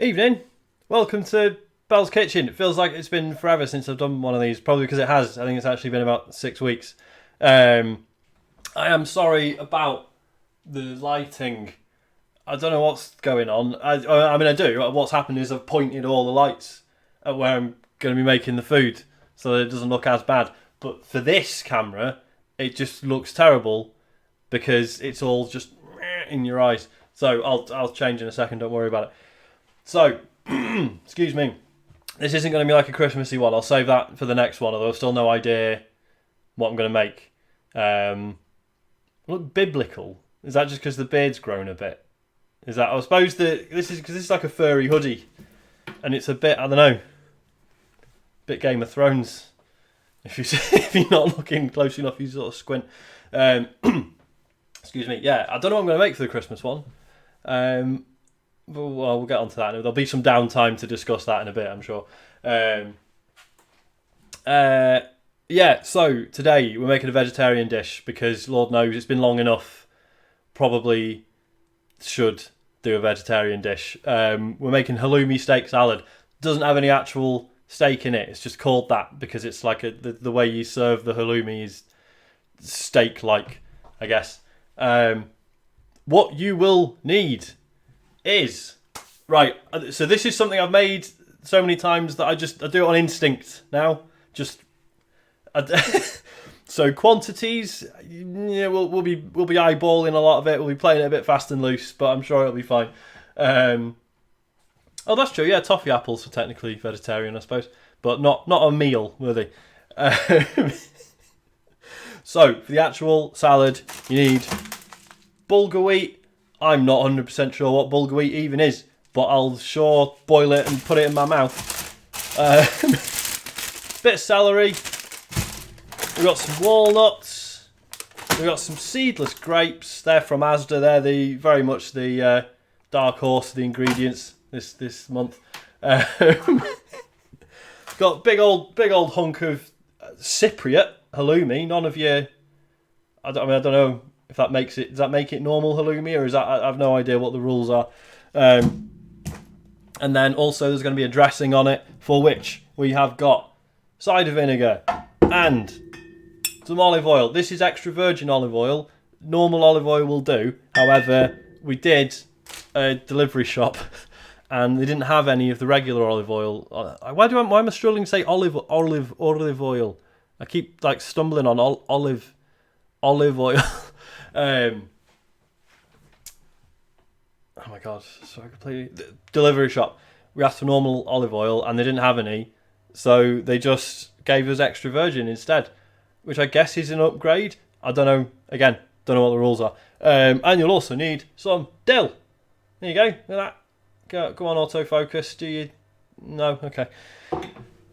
Evening. Welcome to Belle's Kitchen. It feels like it's been forever since I've done one of these, probably because it has. I think it's actually been about 6 weeks. I am sorry about the lighting. I don't know what's going on. I do. What's happened is I've pointed all the lights at where I'm going to be making the food so that it doesn't look as bad. But for this camera, it just looks terrible because it's all just in your eyes. So I'll change in a second, don't worry about it. So, excuse me, this isn't going to be like a Christmassy one. I'll save that for the next one, although I've still no idea what I'm going to make. Look biblical. Is that just because the beard's grown a bit? Is that, I suppose that this is because this is like a furry hoodie, and it's a bit, I don't know, bit Game of Thrones. If you're not looking close enough, you sort of squint. Excuse me. Yeah, I don't know what I'm going to make for the Christmas one. Well, we'll get onto that. There'll be some downtime to discuss that in a bit, I'm sure. Yeah, so today we're making a vegetarian dish because Lord knows it's been long enough. Probably should do a vegetarian dish. We're making Halloumi Steak Salad. Doesn't have any actual steak in it. It's just called that because it's like the way you serve the halloumi is steak-like, I guess. What you will need is right. So this is something I've made so many times that I do it on instinct now. So quantities, yeah, we'll be eyeballing a lot of it. We'll be playing it a bit fast and loose, but I'm sure it'll be fine. Oh, that's true. Yeah, toffee apples are technically vegetarian, I suppose, but not a meal, were they? So for the actual salad, you need bulgur wheat. I'm not 100% sure what bulgur wheat even is, but I'll sure boil it and put it in my mouth. Bit of celery. We've got some walnuts. We've got some seedless grapes. They're from Asda. They're very much the dark horse of the ingredients this month. Got big old hunk of Cypriot halloumi. None of you. I don't know if that makes it. Does that make it normal halloumi, or is that? I have no idea what the rules are. And then also there's going to be a dressing on it, for which we have got cider vinegar and some olive oil. This is extra virgin olive oil. Normal olive oil will do. However, we did a delivery shop and they didn't have any of the regular olive oil. Why am I struggling to say olive oil? I keep like stumbling on olive oil. Oh my god, sorry, completely. Delivery shop. We asked for normal olive oil and they didn't have any, so they just gave us extra virgin instead, which I guess is an upgrade. I don't know. Again, don't know what the rules are. And you'll also need some dill. There you go. Look at that. Go on autofocus. Do you? No? Okay.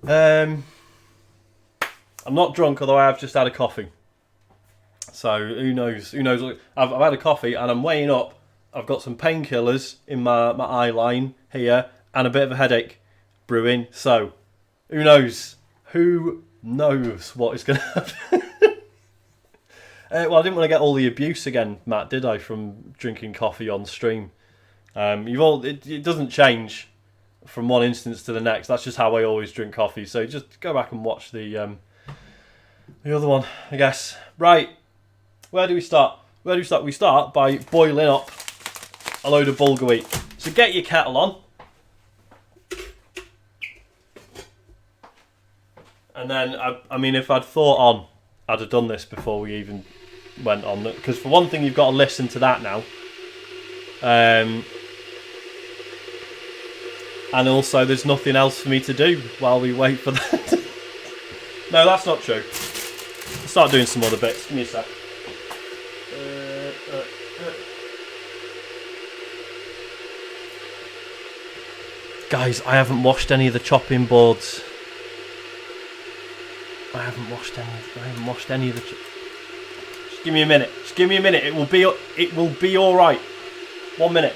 I'm not drunk, although I have just had a coffee. So who knows? I've had a coffee and I'm weighing up. I've got some painkillers in my eye line here and a bit of a headache brewing. So who knows? Who knows what is going to happen? Well, I didn't want to get all the abuse again, Matt, did I, from drinking coffee on stream? It doesn't change from one instance to the next. That's just how I always drink coffee. So just go back and watch the other one, I guess. Right. Where do we start? We start by boiling up a load of bulgur wheat. So get your kettle on. And then, I mean, if I'd thought on, I'd have done this before we even went on. Because for one thing, you've got to listen to that now. And also, there's nothing else for me to do while we wait for that. No, that's not true. I'll start doing some other bits. Give me a sec. Guys, I haven't washed any of the chopping boards. I haven't washed any of the. Just give me a minute. It will be all right. 1 minute.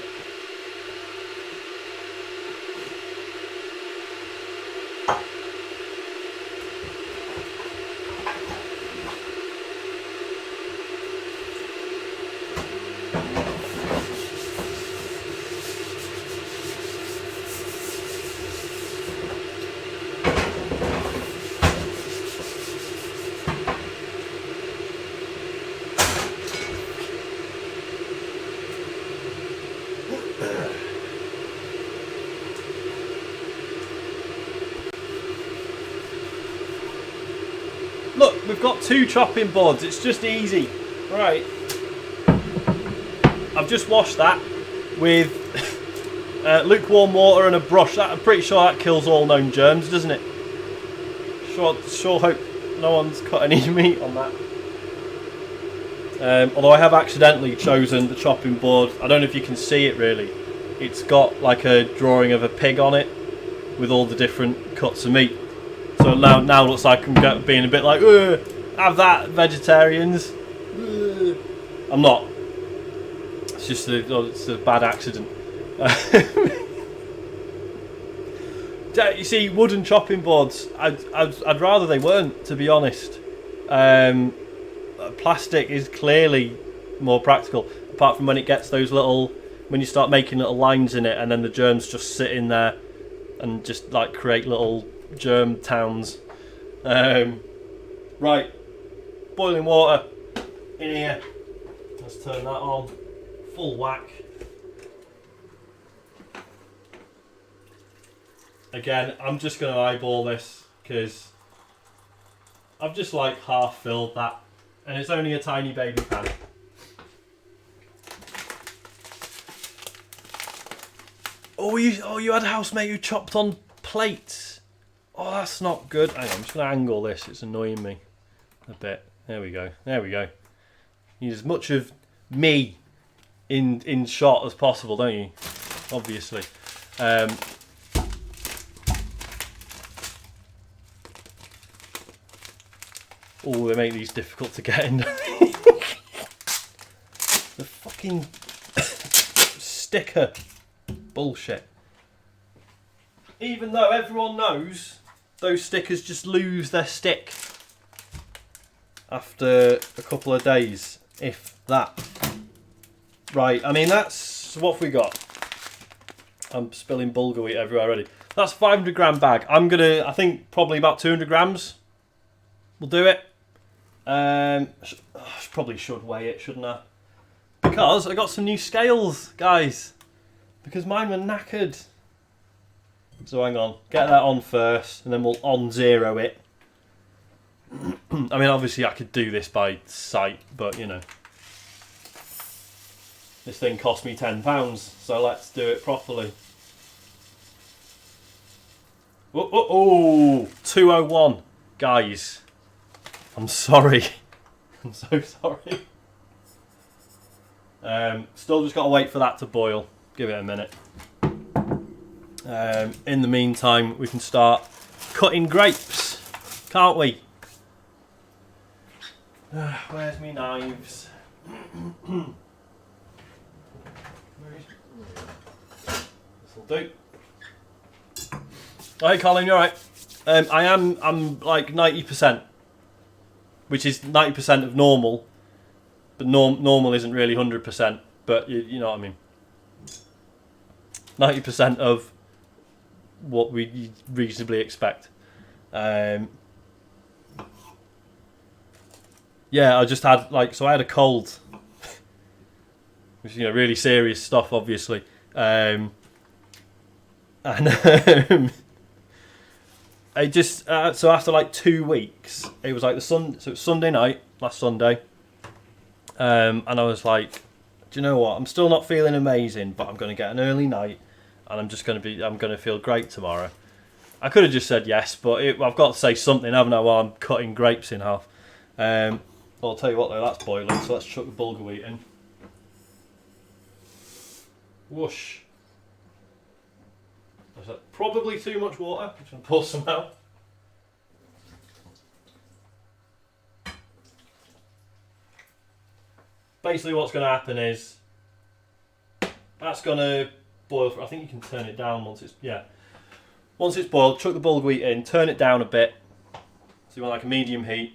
we've got 2 chopping boards. It's just easy. Right. I've just washed that with lukewarm water and a brush. I'm pretty sure that kills all known germs, doesn't it? Sure hope no one's cut any meat on that. Although I have accidentally chosen the chopping board. I don't know if you can see it really. It's got like a drawing of a pig on it with all the different cuts of meat. So now looks like I'm being a bit like, have that, vegetarians. I'm not. It's just it's a bad accident. You see, wooden chopping boards, I'd rather they weren't, to be honest. Plastic is clearly more practical, apart from when it gets those little, when you start making little lines in it and then the germs just sit in there and just like create little germ towns. Right, boiling water in here. Let's turn that on, full whack. Again, I'm just going to eyeball this because I've just like half filled that, and it's only a tiny baby pan. Oh, you had a housemate who chopped on plates. Oh, that's not good. Hang on, I'm just going to angle this. It's annoying me a bit. There we go. There we go. You need as much of me in shot as possible, don't you? Obviously. Oh, they make these difficult to get in. The fucking sticker bullshit. Even though everyone knows those stickers just lose their stick after a couple of days, if that. Right, I mean, that's what we got. I'm spilling bulgur wheat everywhere already. That's 500 gram bag. I think probably about 200 grams will do it. Probably should weigh it, shouldn't I? Because I got some new scales, guys. Because mine were knackered. So hang on, get that on first, and then we'll on zero it. I mean, obviously I could do this by sight, but you know, this thing cost me £10, so let's do it properly. Oh, 201, guys. I'm sorry. I'm so sorry. Still just got to wait for that to boil. Give it a minute. In the meantime, we can start cutting grapes, can't we? Where's my knives? This'll do. Hey Colin, you alright? I'm like 90%. Which is 90% of normal, but normal isn't really 100%, but you know what I mean. 90% of what we reasonably expect. Yeah, I just had I had a cold, which really serious stuff, obviously, and I just so after 2 weeks, it was so it was Sunday night, last Sunday, and I was like, do you know what? I'm still not feeling amazing, but I'm going to get an early night, and I'm going to feel great tomorrow. I could have just said yes, but I've got to say something, haven't I? While I'm cutting grapes in half. Well, I'll tell you what though, that's boiling, so let's chuck the bulgur wheat in. Whoosh. Probably too much water. I'm just going to pour some out. Basically what's going to happen is that's going to boil for, I think you can turn it down once it's boiled, chuck the bulgur wheat in, turn it down a bit, so you want a medium heat.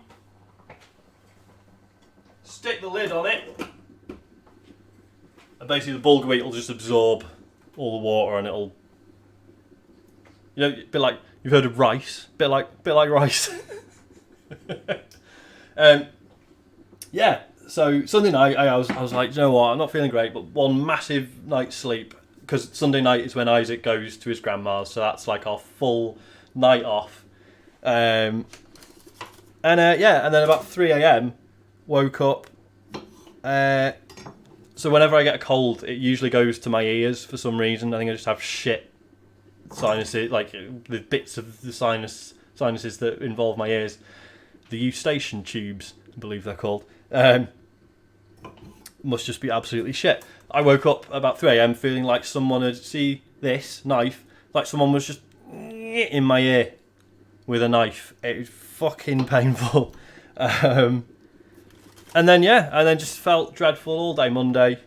Stick the lid on it, and basically the bulgur wheat will just absorb all the water and it'll, a bit like, you've heard of rice, bit like rice. Yeah, so Sunday night I was like, you know what, I'm not feeling great, but one massive night's sleep, because Sunday night is when Isaac goes to his grandma's, so that's our full night off. And and then about 3 a.m. woke up. So whenever I get a cold, it usually goes to my ears for some reason. I think I just have shit sinuses, like the bits of the sinuses that involve my ears. The eustachian tubes, I believe they're called. Must just be absolutely shit. I woke up about 3 a.m. feeling like someone had, see this knife, like someone was just in my ear with a knife. It was fucking painful. And then just felt dreadful all day Monday.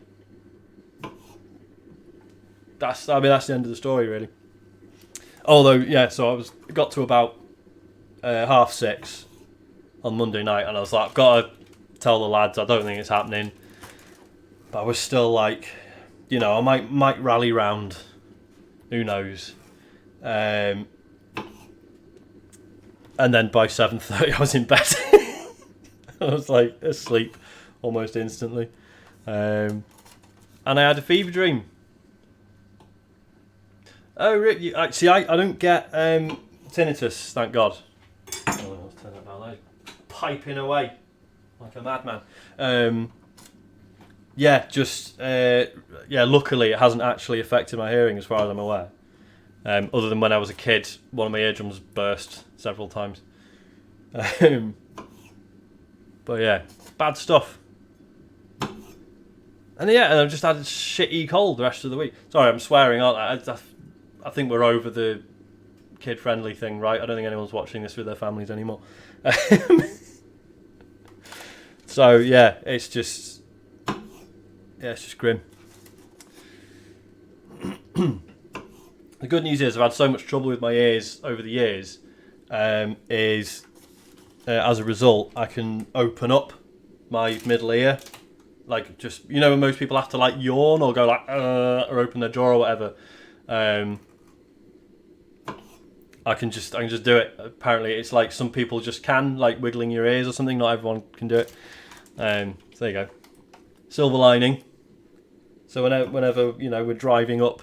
That's the end of the story, really. Although, so I got to about 6:30 on Monday night, and I was like, I've got to tell the lads, I don't think it's happening. But I was still like, I might rally round. Who knows? And then by 7:30 I was in bed. I was like asleep almost instantly. And I had a fever dream. Oh, Rick, I don't get tinnitus, thank God. Oh, let's turn that down loud. Piping away like a madman. Luckily it hasn't actually affected my hearing as far as I'm aware. Other than when I was a kid, one of my eardrums burst several times. But yeah, bad stuff. And I've just had a shitty cold the rest of the week. Sorry, I'm swearing, aren't I? I think we're over the kid-friendly thing, right? I don't think anyone's watching this with their families anymore. So yeah, it's just grim. The good news is I've had so much trouble with my ears over the years. As a result, I can open up my middle ear, like just when most people have to like yawn or go like or open their jaw or whatever. I can just do it. Apparently, it's like some people just can, like wiggling your ears or something. Not everyone can do it. So there you go. Silver lining. So whenever we're driving up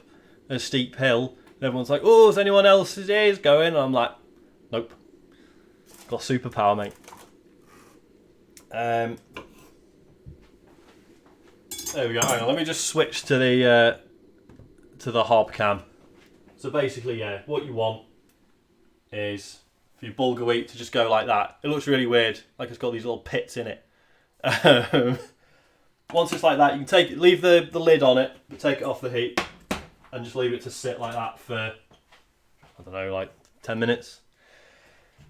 a steep hill, and everyone's like, "Oh, is anyone else's ears going?" And I'm like, "Nope, got superpower, mate." There we go. Hang on, let me just switch to the hob cam. So basically, what you want is for your bulgur wheat to just go like that. It looks really weird, like it's got these little pits in it. Once it's like that, you can leave the lid on it, but take it off the heat, and just leave it to sit like that for, I don't know, like 10 minutes.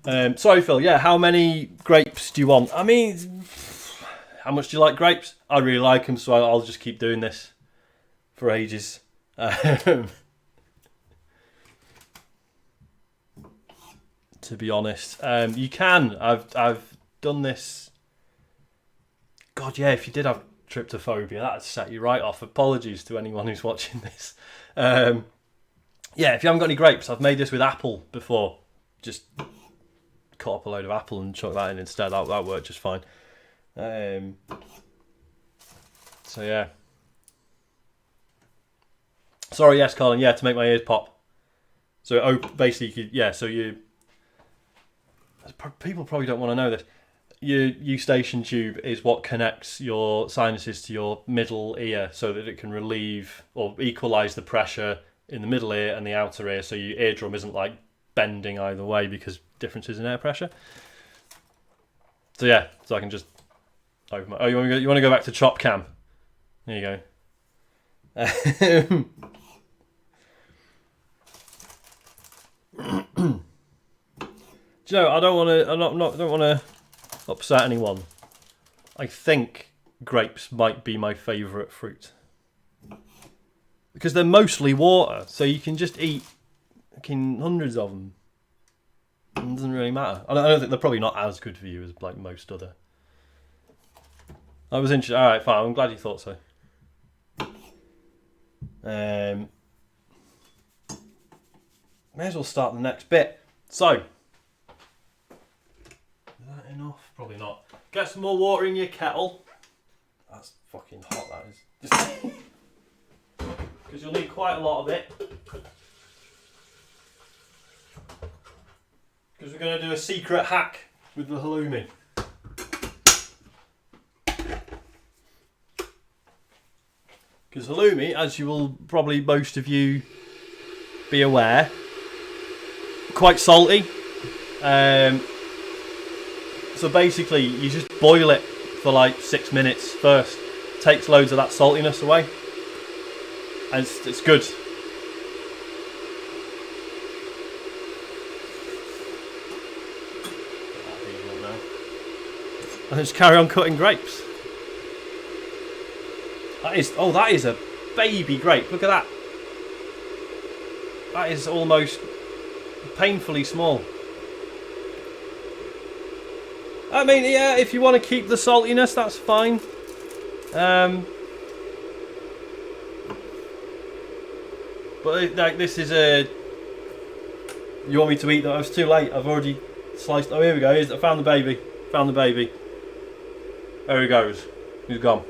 Sorry, Phil. Yeah, how many grapes do you want? I mean, how much do you like grapes? I really like them, so I'll just keep doing this for ages. To be honest, you can. I've done this. God, yeah. If you did have tryptophobia, that'd set you right off. Apologies to anyone who's watching this. If you haven't got any grapes, I've made this with apple before. Just cut up a load of apple and chuck that in instead. That worked just fine. So yeah. Sorry, yes, Colin. Yeah, to make my ears pop. So basically, so you. People probably don't want to know this. Your eustachian tube is what connects your sinuses to your middle ear, so that it can relieve or equalise the pressure in the middle ear and the outer ear, so your eardrum isn't like bending either way because differences in air pressure. So yeah, so I can just open my. Oh, you want to go back to chop cam? There you go. Do you know? I don't want to upset anyone. I think grapes might be my favourite fruit because they're mostly water, so you can just eat hundreds of them. It doesn't really matter. I don't think they're probably not as good for you as like most other. I was interested. All right, fine. I'm glad you thought so. May as well start the next bit. So. Is that enough? Probably not. Get some more water in your kettle. That's fucking hot, that is. Just because you'll need quite a lot of it. Because we're going to do a secret hack with the halloumi. Because halloumi, as you will probably most of you be aware, quite salty. So basically, you just boil it for like 6 minutes first. Takes loads of that saltiness away, and it's good. And just carry on cutting grapes. That is a baby grape. Look at that. That is almost painfully small. I mean, yeah, if you want to keep the saltiness, that's fine. But like, this is a... You want me to eat that? It's too late. I've already sliced... Oh, here we go. I found the baby. Found the baby. There he goes. He's gone.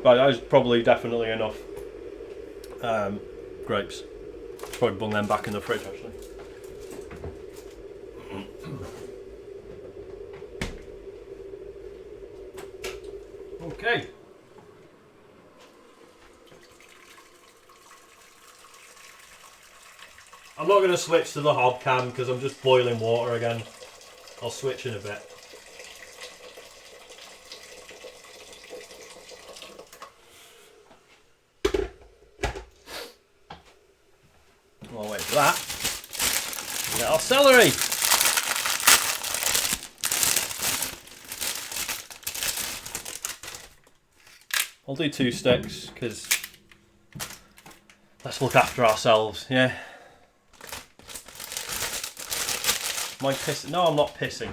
Right, that is probably definitely enough grapes. Probably bung them back in the fridge, actually. Okay. I'm not going to switch to the hob cam because I'm just boiling water again. I'll switch in a bit. I'll wait for that. Get our celery. I'll do 2 sticks because let's look after ourselves, yeah. Am I pissing? No, I'm not pissing.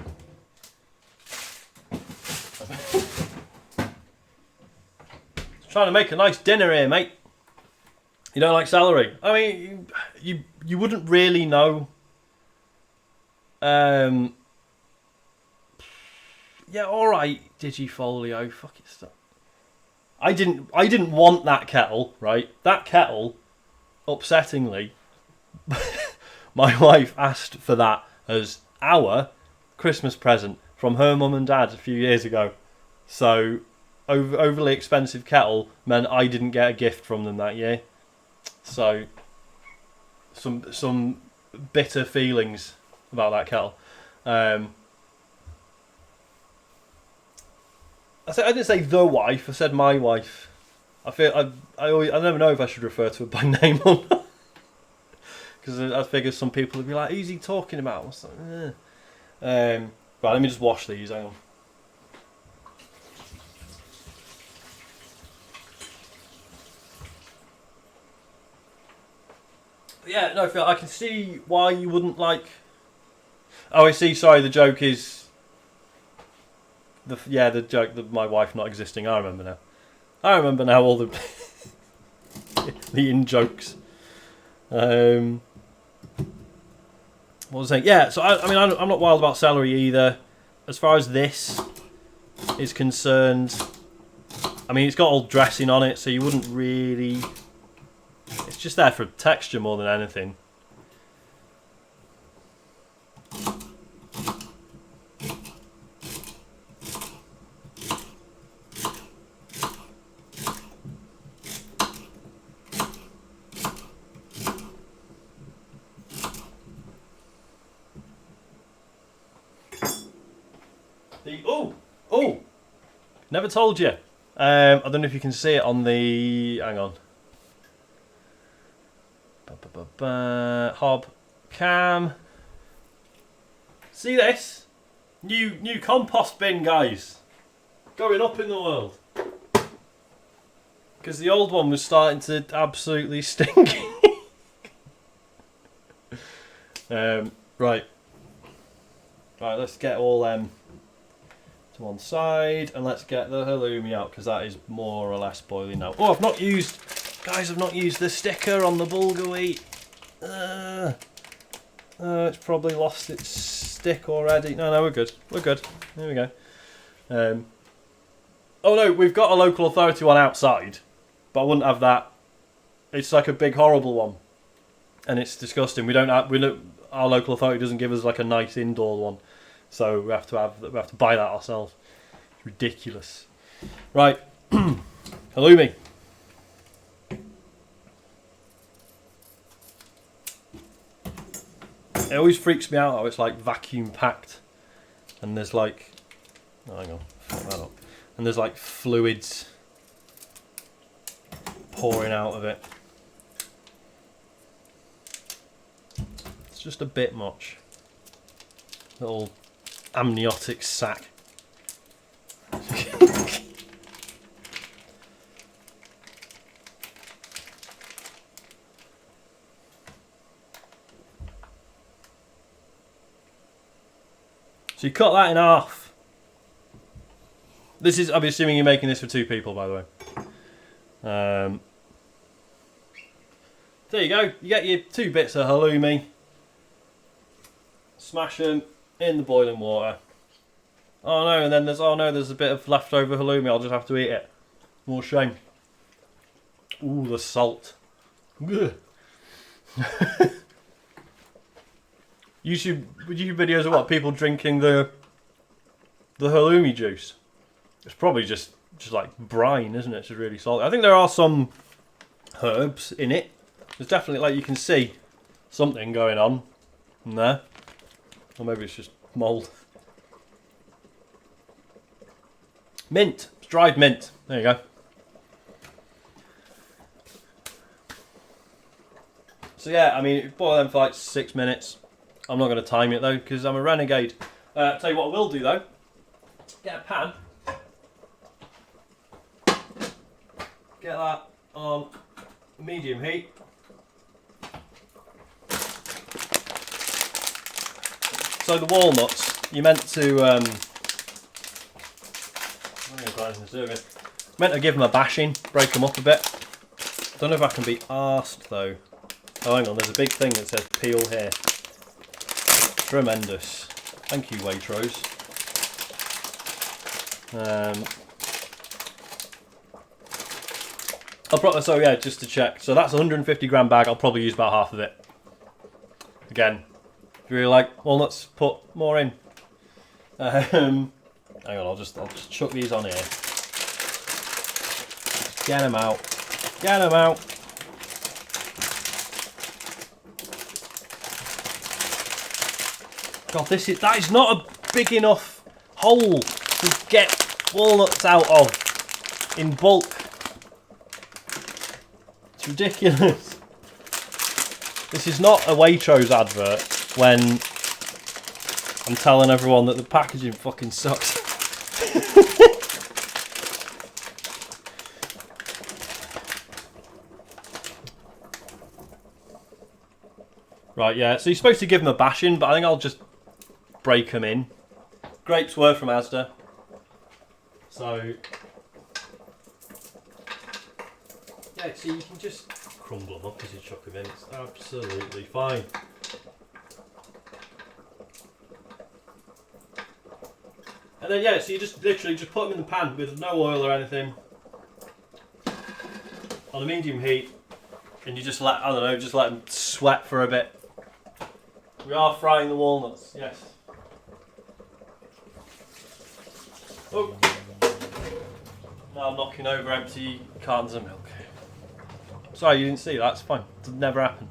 Trying to make a nice dinner here, mate. You don't like celery? I mean, you wouldn't really know. Yeah, all right, Digifolio. Fuck it, stop. I didn't want that kettle, right? That kettle, upsettingly, my wife asked for that as our Christmas present from her mum and dad a few years ago. So, overly expensive kettle meant I didn't get a gift from them that year. So, some bitter feelings about that kettle. I didn't say the wife. I said my wife. I never know if I should refer to her by name or not. Because I figure some people would be like, "Who's he talking about?" What's that? Right, let me just wash these. Hang on. Yeah, no, Phil, I can see why you wouldn't like. Oh, I see. Sorry, the joke is. The joke that my wife not existing. I remember now. All the the in jokes. What was I saying? Yeah, so I mean, I'm not wild about celery either. As far as this is concerned, I mean, it's got all dressing on it, so you wouldn't really. It's just there for texture more than anything. Oh! Never told you. I don't know if you can see it on the. Hang on. Hob cam. See this? New compost bin, guys. Going up in the world. Because the old one was starting to absolutely stink. Right, let's get all them to one side, and let's get the halloumi out because that is more or less boiling now. Oh, I've not used the sticker on the bulgur wheat. It's probably lost its stick already. No, we're good. There we go. Oh no, we've got a local authority one outside, but I wouldn't have that. It's like a big horrible one, and it's disgusting. our local authority doesn't give us like a nice indoor one, so we have to buy that ourselves. It's ridiculous. Right, halloumi. It always freaks me out how it's like vacuum packed, and there's like, oh, hang on, fuck that up, and there's like fluids pouring out of it. It's just a bit much. Little amniotic sac. So you cut that in half. This is, I'm assuming you're making this for 2 people, by the way. There you go. You get your 2 bits of halloumi. Smash them in the boiling water. Oh no, and then there's a bit of leftover halloumi. I'll just have to eat it. More shame. Ooh, the salt. YouTube videos of what, people drinking the halloumi juice. It's probably just like brine, isn't it? It's just really salty. I think there are some herbs in it. There's definitely, like, you can see something going on in there. Or maybe it's just mould. Mint. It's dried mint. There you go. So yeah, I mean, boil them for like 6 minutes. I'm not going to time it though, because I'm a renegade. Tell you what I will do though. Get a pan. Get that on medium heat. So the walnuts, you're meant to, meant to give them a bashing, break them up a bit. Don't know if I can be arsed though. Oh, hang on, there's a big thing that says peel here. Tremendous. Thank you, Waitrose. So yeah, just to check. So that's a 150 gram bag. I'll probably use about half of it. Again, if you really like walnuts, put more in. Hang on, I'll just chuck these on here. Get them out. Get them out. God, that is not a big enough hole to get walnuts out of in bulk. It's ridiculous. This is not a Waitrose advert when I'm telling everyone that the packaging fucking sucks. Right, yeah, so you're supposed to give them a bashing, but I think I'll just break them in. Grapes were from Asda. So, yeah, so you can just crumble them up as you chuck them in. It's absolutely fine. And then, yeah, so you just literally just put them in the pan with no oil or anything. On a medium heat. And you just let them sweat for a bit. We are frying the walnuts, yes. Oh. Now I'm knocking over empty cartons of milk. Sorry, you didn't see that. It's fine. It never happened.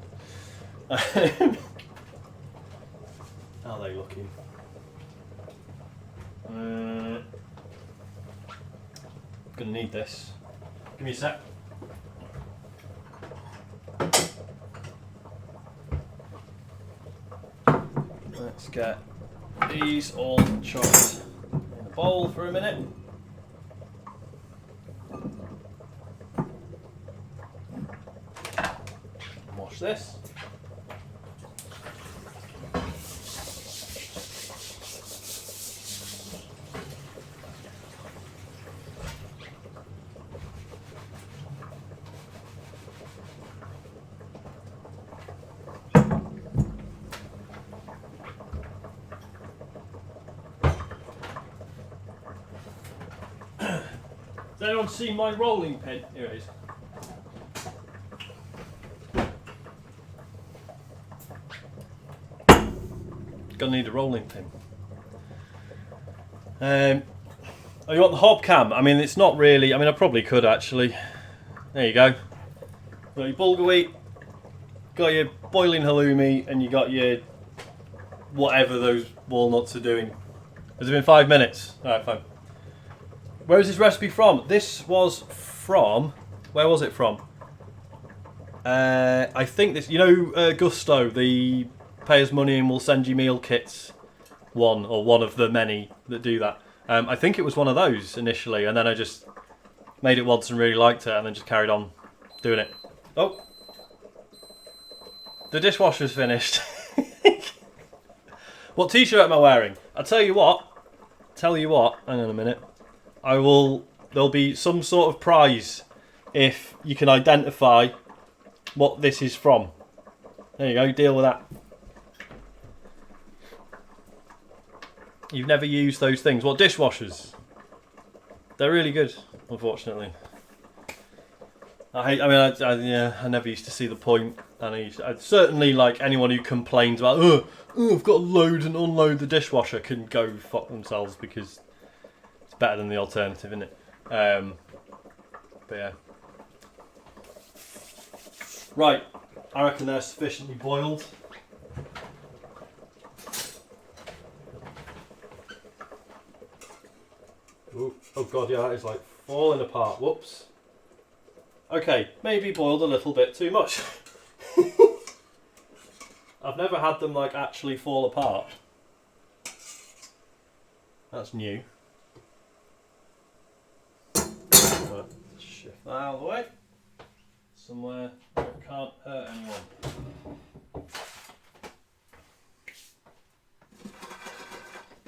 How are they looking? Gonna need this. Give me a sec. Let's get these all chopped in a bowl for a minute. Wash this. Has anyone seen my rolling pin? Here it is. Gonna need a rolling pin. Oh, you want the hob cam? I mean, it's not really. I mean, I probably could actually. There you go. Got your bulgur wheat, got your boiling halloumi, and you got your whatever those walnuts are doing. Has it been 5 minutes? Alright, fine. Where is this recipe from? This was from... Where was it from? I think this... You know Gusto, the pay us money and we'll send you meal kits one, or one of the many that do that. I think it was one of those initially, and then I just made it once and really liked it, and then just carried on doing it. Oh! The dishwasher's finished. What t-shirt am I wearing? I'll tell you what. Hang on a minute. There'll be some sort of prize if you can identify what this is from. There you go, deal with that. You've never used those things. What, dishwashers? They're really good, unfortunately. I never used to see the point, and I'd certainly, like, anyone who complains about, I've got to load and unload the dishwasher, can go fuck themselves, because it's better than the alternative, isn't it? But yeah. Right, I reckon they're sufficiently boiled. Ooh, oh god, yeah, that is like falling apart. Whoops. Okay, maybe boiled a little bit too much. I've never had them like actually fall apart. That's new. Right, shift that out of the way. Somewhere where it can't hurt anyone.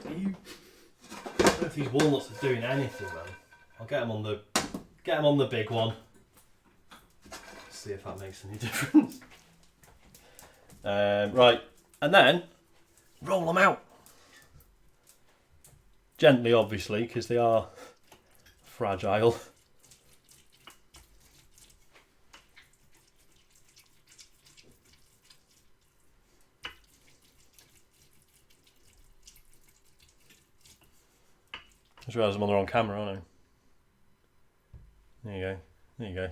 I don't know if these walnuts are doing anything, man. I'll get them on the big one. See if that makes any difference. Right, and then roll them out. Gently, obviously, because they are fragile. I just realised I'm on the wrong camera, aren't I? There you go. There you go.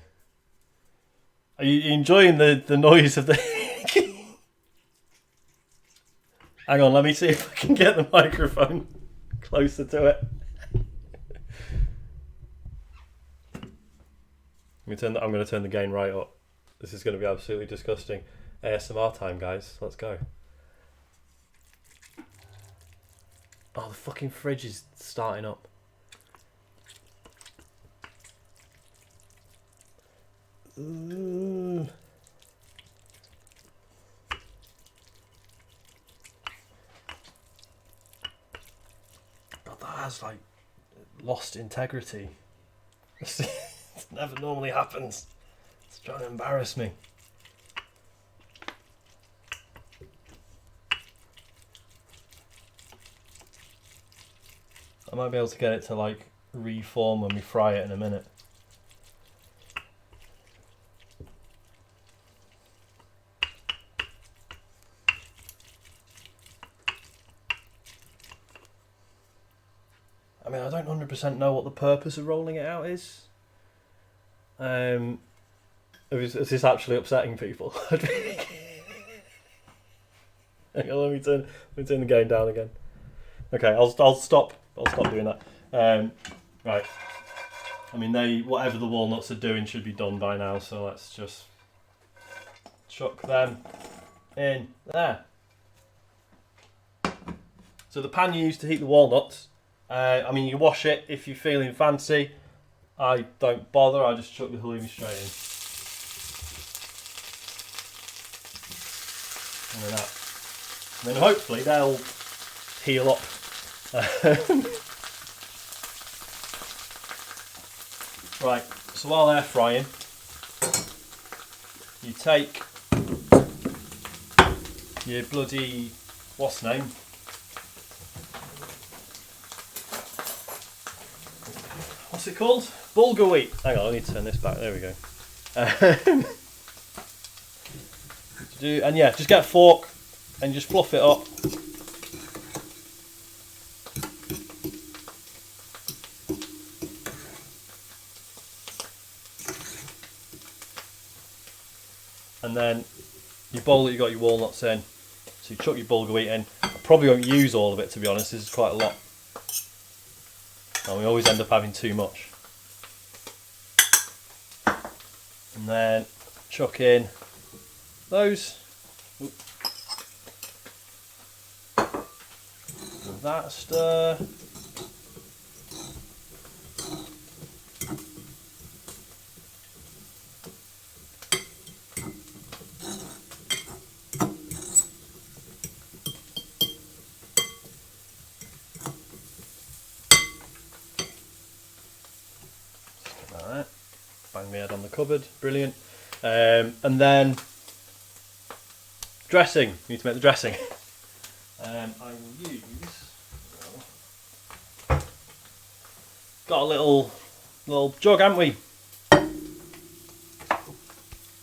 Are you enjoying the noise of the... Hang on, let me see if I can get the microphone closer to it. I'm going to turn the gain right up. This is going to be absolutely disgusting. ASMR time, guys. Let's go. Oh, the fucking fridge is starting up. God, that has like lost integrity. It never normally happens. It's trying to embarrass me. I might be able to get it to like reform when we fry it in a minute. I mean, I don't 100% know what the purpose of rolling it out is. Is this actually upsetting people? Hang on, let me turn the gain down again. Okay, I'll stop doing that. Right. I mean, whatever the walnuts are doing should be done by now, so let's just chuck them in there. So the pan you use to heat the walnuts, I mean, you wash it if you're feeling fancy. I don't bother, I just chuck the halloumi straight in. And then that. And then hopefully they'll heal up. Right, so while they're frying, you take your bloody, what's the name? What's it called? Bulgur wheat. Hang on, I need to turn this back. There we go. And yeah, just get a fork and just fluff it up. and then your bowl that you got your walnuts in. So you chuck your bulgur wheat in. I probably won't use all of it, to be honest. This is quite a lot, and we always end up having too much. And then chuck in those. Oop. Give that a stir. Alright, bang my head on the cupboard, brilliant. And then dressing, you need to make the dressing. I will use, got a little jug, haven't we?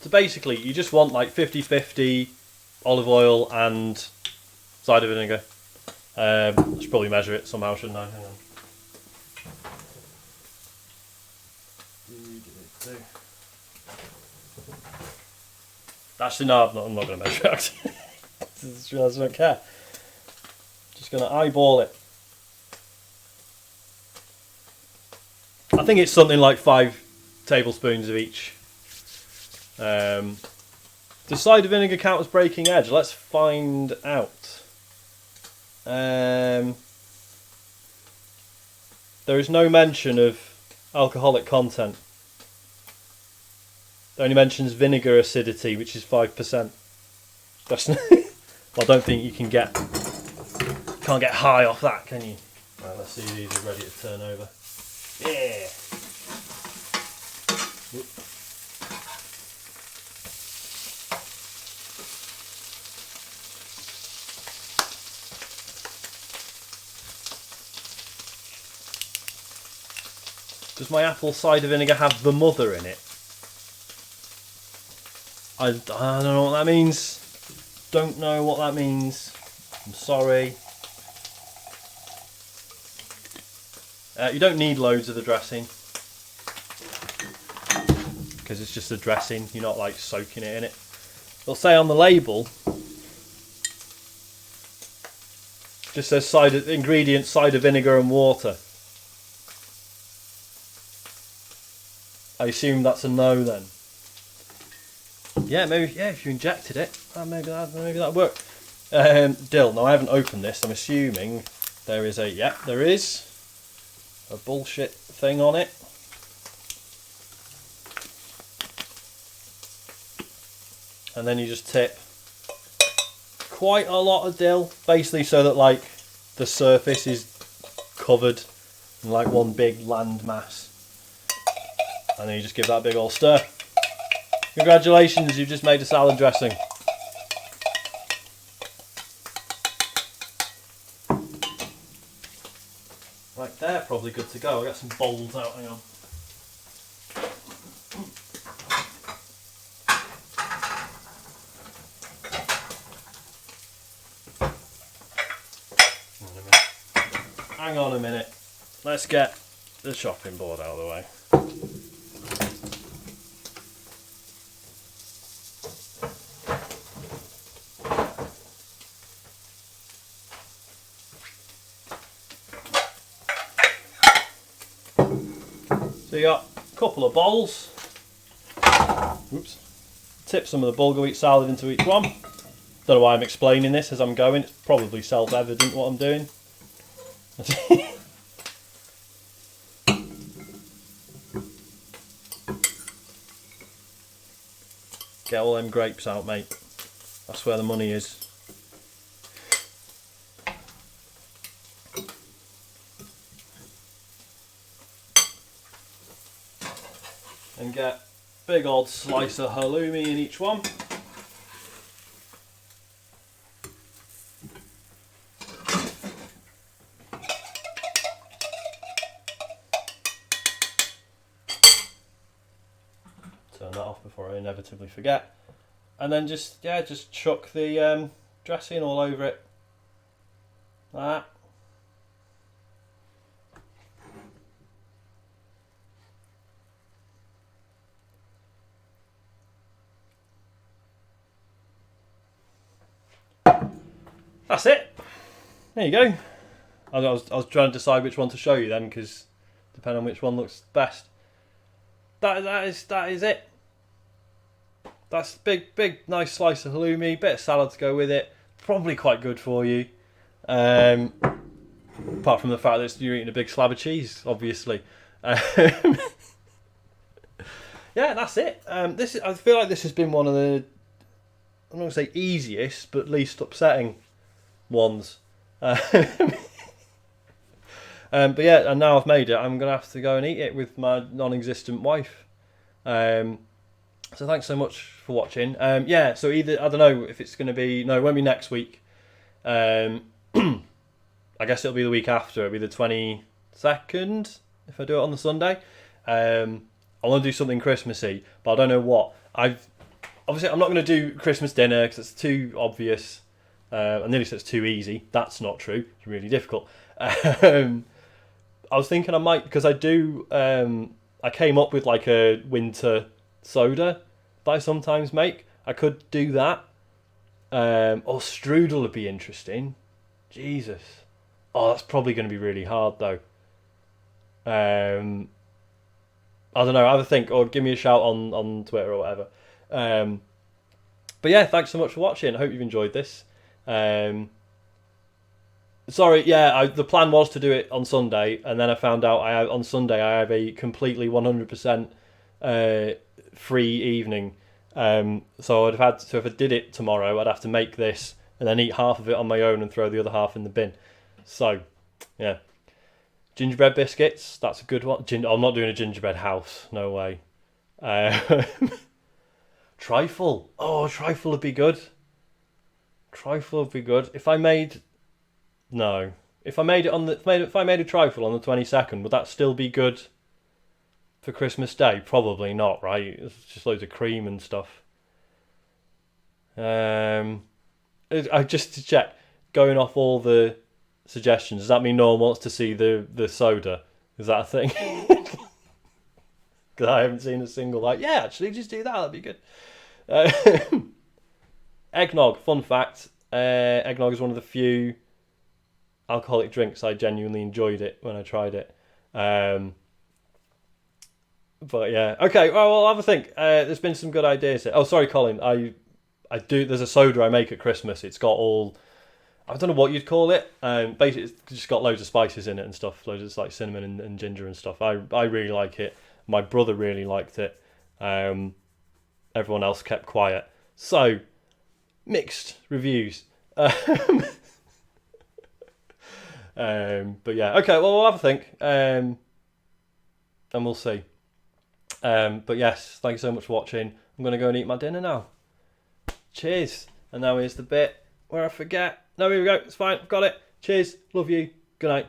So basically you just want like 50-50 olive oil and cider vinegar. I should probably measure it somehow, shouldn't I? Hang on. Actually, no, I'm not going to measure it. Actually. I don't care. Just going to eyeball it. I think it's something like 5 tablespoons of each. Does cider vinegar count as breaking edge? Let's find out. There is no mention of alcoholic content. It only mentions vinegar acidity, which is 5%. That's well, I don't think you can't get high off that, can you? Right, let's see if these are ready to turn over. Yeah. Oop. Does my apple cider vinegar have the mother in it? I don't know what that means. Don't know what that means. I'm sorry. You don't need loads of the dressing because it's just a dressing. You're not like soaking it in it. It'll say on the label, just says cider ingredients: cider vinegar and water. I assume that's a no then. Yeah, maybe. Yeah, if you injected it, maybe that worked. Dill. Now I haven't opened this. I'm assuming there is a. Yeah, there is a bullshit thing on it. And then you just tip quite a lot of dill, basically, so that like the surface is covered in like one big land mass. And then you just give that a big old stir. Congratulations, you've just made a salad dressing. Right, they're probably good to go. I'll get some bowls out, hang on. Hang on a minute. Let's get the chopping board out of the way. So you got a couple of bowls. Oops. Tip some of the bulgur wheat salad into each one. Don't know why I'm explaining this as I'm going. It's probably self-evident what I'm doing. Get all them grapes out, mate. That's where the money is. And get a big old slice of halloumi in each one. Turn that off before I inevitably forget. And then just chuck the dressing all over it. Like that. that's it. There you go. I was trying to decide which one to show you then, because depending on which one looks best. That is it. That's big nice slice of halloumi, bit of salad to go with it. Probably quite good for you. Apart from the fact that you're eating a big slab of cheese, obviously. Yeah, that's it. I feel like this has been one of the, I'm not going to say easiest, but least upsetting ones. But yeah, and now I've made it, I'm going to have to go and eat it with my non-existent wife. So thanks so much for watching. Yeah, so either, I don't know if it's going to be, no, it won't be next week. I guess it'll be the week after. It'll be the 22nd, if I do it on the Sunday. I want to do something Christmassy, but I don't know what. Obviously, I'm not going to do Christmas dinner because it's too obvious. I nearly said it's too easy. That's not true. It's really difficult. I was thinking I might, because I do, I came up with like a winter soda that I sometimes make. I could do that. Or strudel would be interesting. Jesus. Oh, that's probably going to be really hard though. I don't know, have a think, or give me a shout on Twitter or whatever. But yeah, thanks so much for watching. I hope you've enjoyed this. Sorry, yeah, the plan was to do it on Sunday, and then I found out on Sunday I have a completely 100% free evening. So if I did it tomorrow, I'd have to make this and then eat half of it on my own and throw the other half in the bin. So, yeah. Gingerbread biscuits, that's a good one. I'm not doing a gingerbread house, no way. Trifle. Oh, trifle would be good. Trifle would be good. If I made a trifle on the 22nd, would that still be good for Christmas Day? Probably not, right? It's just loads of cream and stuff. Just to check, going off all the suggestions, does that mean no one wants to see the soda? Is that a thing? Because I haven't seen a single yeah, actually just do that, that'd be good. Eggnog, fun fact, eggnog is one of the few alcoholic drinks I genuinely enjoyed it when I tried it. But yeah, okay, well, I'll have a think. There's been some good ideas here. Oh, sorry, Colin, I do, there's a soda I make at Christmas. It's got all, I don't know what you'd call it. Basically, it's just got loads of spices in it and stuff. Loads of like cinnamon and ginger and stuff. I really like it. My brother really liked it. Everyone else kept quiet. So, mixed reviews. But yeah, okay. Well, we'll have a think, and we'll see. But yes, thank you so much for watching. I'm gonna go and eat my dinner now. Cheers. And now here's the bit where I forget. No, here we go. It's fine. I've got it. Cheers. Love you. Good night.